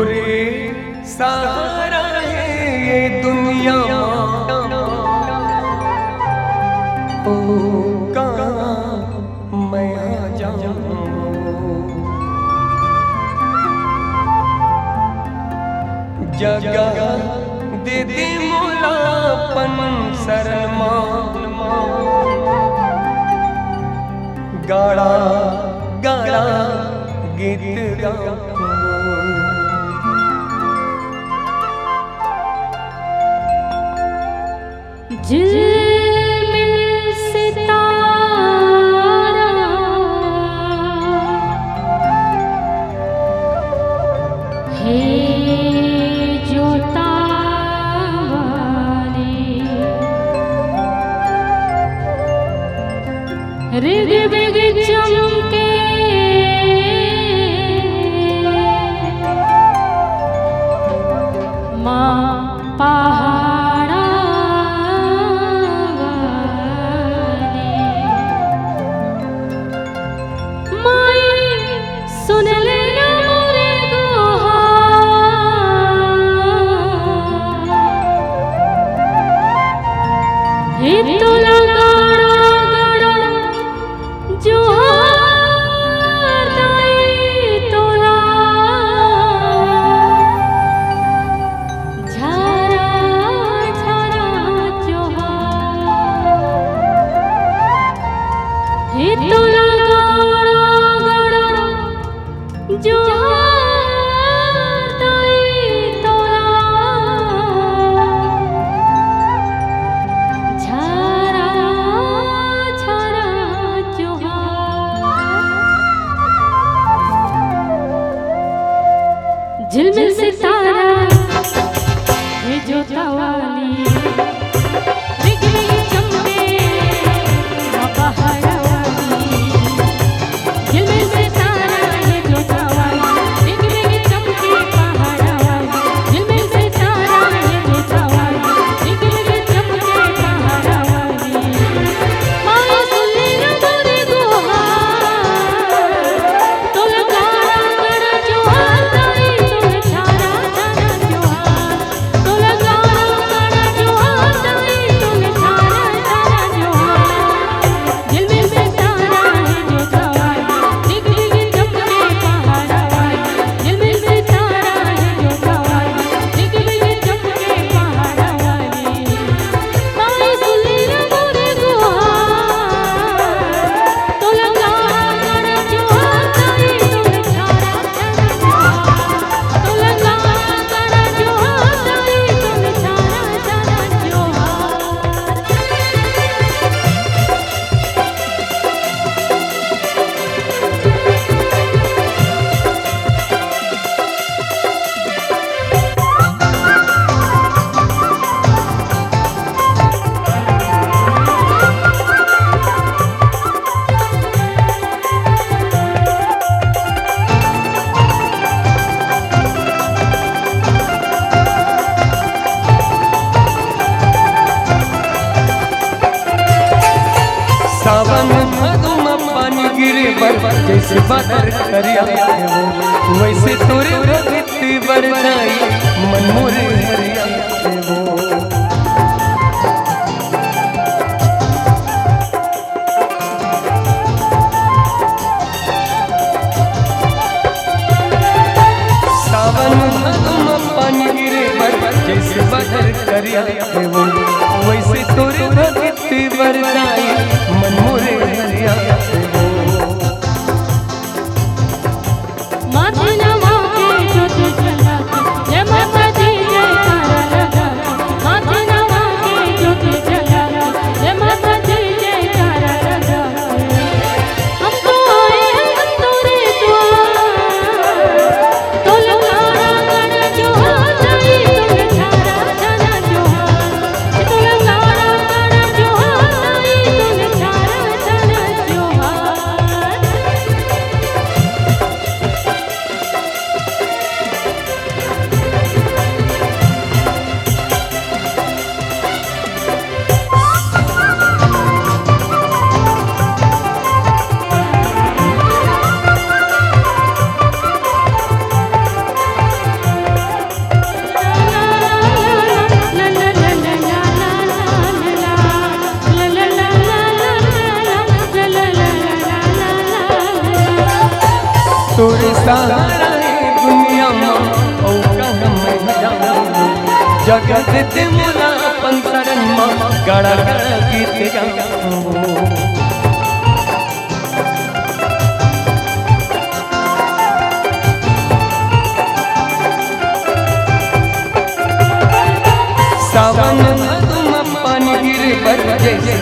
तोरे सहारा है ये दुनिया ओ कहाँ मैं आ जाऊं। जगह दे दे मोलापन शरण गाड़ा गाड़ा गीत गाऊं। झिलमिल सितारा हे जोता वाली रिग बिग चमके माँ पहाड़ा सुन लेना मोरे गुहार हे तोला गाड़ा गाड़ा जोहार दाई तोला झरा झरा जोहार हे तोला जोहार दाई तोला झरा झरा जोहार। झिलमिल सितारा हे जोता वाली रिग रिग चमके माँ पहाड़ा वाली। झिलमिल सितारा हे जोता वाली रिग रिग चमके पहाड़ा वाली। झिलमिल सितारा हे जोता वाली रिग रिग चमके पहाड़ा वाली। माँ सुन लेना मोरे गुहार तोला गाड़ा गाड़ा जोहार दाई तोला झरा झरा जोहार। तोला गाड़ा गाड़ा जोहार दाई तोला झरा झरा जोहार। झिलमिल सितारा हे जोता वाली रिग रिग चमके पहाड़ा वाली। झिलमिल सितारा हे जोता वाली रिग रिग चमके पहाड़ा वाली। माँ सुन लेना मोरे गुहार तोला गाड़ा गाड़ा जोहार दाई तोला झरा झरा जोहार। तोला गाड़ा गाड़ा जोहार दाई तोला झरा झरा जोहार। सावन भादों में पानी गिरे बर जैसे बादल करिया है वो वैसे तोरे भक्ति बरदाई मन मोरे हरिया है वो। सावन भादों में पानी गिरे बर जैसे बादल करिया है वो वैसे तोरे भक्ति बरदाई मन मोरे हरिया है वो। माथे नवा के ज्योत जला के जय माता दी जय औ कहम जाऊं जगत ते मोला अपन शरण मां गड़ा गड़ा गीत गाऊं। सावन भादो में पानी गिरे बर जैसे